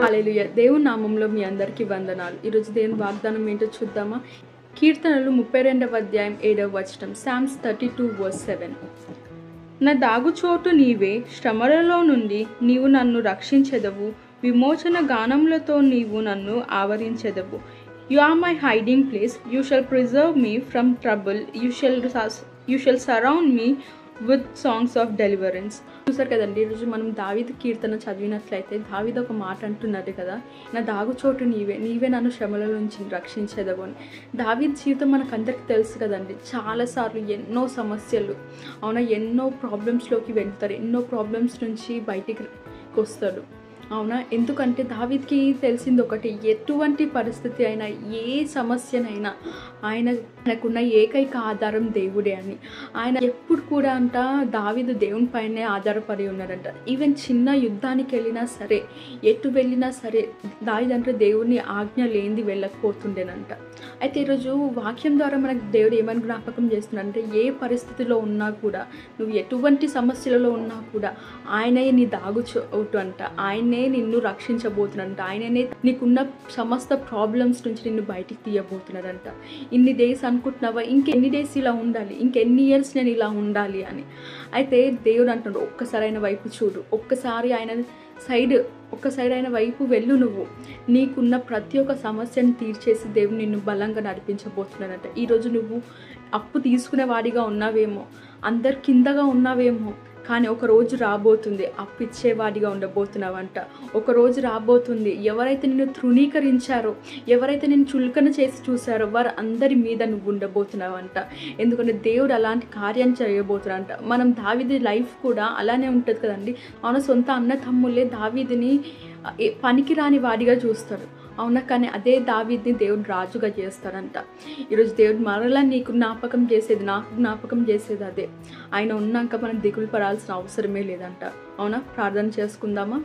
హల్లెలూయా. దేవుని నామంలో మీ అందరికీ వందనాలు. ఈరోజు దేవుని వాగ్దానం ఏంటో చూద్దామా? కీర్తనలు 32వ అధ్యాయం 7వ వచనం. Psalms 32:7. నా దాగుచోటు నీవే, శ్రమలలో నుండి నీవు నన్ను రక్షించెదవు, విమోచన గానములతో నీవు నన్ను ఆవరించెదవు. You are my hiding place, you shall preserve me from trouble, you shall surround me with songs of deliverance. చూసారు కదండి, ఈరోజు మనం దావీదు కీర్తన చదివినట్లయితే దావీదు ఒక మాట అంటున్నది కదా, నా దాగుచోటు నీవే నన్ను శ్రమల నుంచి రక్షించేదవు అని. దావీదు జీవితం మనకందరికి తెలుసు కదండి. చాలాసార్లు ఎన్నో సమస్యలు, అవునా, ఎన్నో ప్రాబ్లమ్స్లోకి వెళ్తారు, ఎన్నో ప్రాబ్లమ్స్ నుంచి బయటికి వస్తాడు, అవునా. ఎందుకంటే దావీదుకి తెలిసింది ఒకటి, ఎటువంటి పరిస్థితి అయినా, ఏ సమస్యనైనా ఆయనకున్న ఏకైక ఆధారం దేవుడే అని. ఆయన ఎప్పుడు కూడా దావీదు దేవుని పైనే ఆధారపడి ఉన్నాడంట. ఈవెన్ చిన్న యుద్ధానికి వెళ్ళినా సరే, ఎటు వెళ్ళినా సరే, దావీదు దేవుని ఆజ్ఞ లేనిది వెళ్ళకపోతుండేనంట. అయితే ఈరోజు వాక్యం ద్వారా మనకు దేవుడు ఏమని జ్ఞాపకం చేస్తున్నాడంటే, ఏ పరిస్థితిలో ఉన్నా కూడా, నువ్వు ఎటువంటి సమస్యలలో ఉన్నా కూడా ఆయనే నీ దాగుచోటు అంట, ఆయనే నిన్ను రక్షించబోతున్నాడంట, ఆయననే నీకున్న సమస్త ప్రాబ్లమ్స్ నుంచి నిన్ను బయటికి తీయబోతున్నాడంట. ఇన్ని డేస్ అనుకుంటున్నావా, ఇంకెన్ని డేస్ ఇలా ఉండాలి, ఇంకెన్ని ఇయర్స్ నేను ఇలా ఉండాలి అని. అయితే దేవుడు అంటున్నాడు, ఒక్కసారి ఆయన వైపు చూడు, ఒక్కసారి ఆయన వైపు వెళ్ళు. నువ్వు నీకున్న ప్రతి ఒక్క సమస్యను తీర్చేసి దేవుడు నిన్ను బలంగా నడిపించబోతున్నాడంట. ఈరోజు నువ్వు అప్పు తీసుకునే వాడిగా ఉన్నావేమో, అందరి కిందగా ఉన్నావేమో, కానీ ఒక రోజు రాబోతుంది అప్పు ఇచ్చేవాడిగా ఉండబోతున్నావంట. ఒక రోజు రాబోతుంది, ఎవరైతే నిన్ను తృణీకరించారో, ఎవరైతే నేను చులకన చేసి చూసారో వారు అందరి మీద నువ్వు ఉండబోతున్నావంట. ఎందుకంటే దేవుడు అలాంటి కార్యం చేయబోతున్నాడంట. మనం దావీదు లైఫ్ కూడా అలానే ఉంటుంది కదండి. మన సొంత అన్న తమ్ముళ్ళే దావీదుని పనికిరాని వాడిగా చూస్తాడు, అవునా. కానీ అదే దావీదుని దేవుడు రాజుగా చేస్తాడంట. ఈరోజు దేవుడు మరలా నీకు జ్ఞాపకం చేసేది, నాకు జ్ఞాపకం చేసేది అదే. ఆయన ఉన్నాక మనం దిగులు పడాల్సిన అవసరమే లేదంట, అవునా. ప్రార్థన చేసుకుందామా?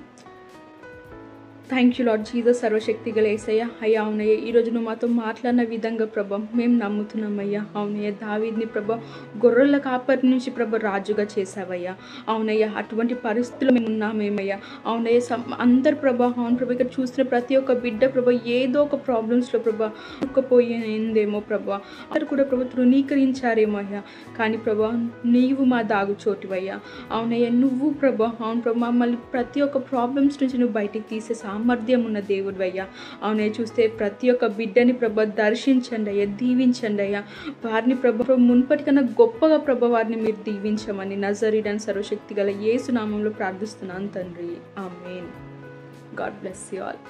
థ్యాంక్ యూ లార్డ్ జీసస్, సర్వశక్తి గల యేసయ్య. అయ్యా అవునయ్య, ఈరోజు నువ్వు మాతో మాట్లాడిన విధంగా ప్రభా మేము నమ్ముతున్నామయ్యా. అవునయ్య, దావీదుని ప్రభా గొర్రెల కాపరి నుంచి ప్రభా రాజుగా చేసావయ్యా. అవునయ్య, అటువంటి పరిస్థితులు మేము ఉన్నామేమయ్యా. అవునయ్య, అందరు ప్రభా, అవును ప్రభా, ఇక్కడ చూసిన ప్రతి ఒక్క బిడ్డ ప్రభా ఏదో ఒక ప్రాబ్లమ్స్లో ప్రభా ఉక్కపోయిందేమో ప్రభా, అందరు కూడా ప్రభా తృణీకరించారేమో అయ్యా. కానీ ప్రభా నీవు మా దాగుచోటివయ్యా. అవునయ్య, నువ్వు ప్రభా, అవును ప్రభా, మమ్మల్ని ప్రతి ఒక్క ప్రాబ్లమ్స్ నుంచి నువ్వు బయటికి తీసే సామర్థ్యం ఉన్న దేవుడు అయ్యా. అవునే, చూస్తే ప్రతి ఒక్క బిడ్డని ప్రభ దర్శించండి అయ్యా, దీవించండి అయ్యా. వారిని ప్రభ మున్పటి కన్నా గొప్పగా ప్రభ వారిని మీరు దీవించమని నజరేయుడైన సర్వశక్తి గల యేసు నామంలో ప్రార్థిస్తున్నాను తండ్రి. Amen. God bless you all.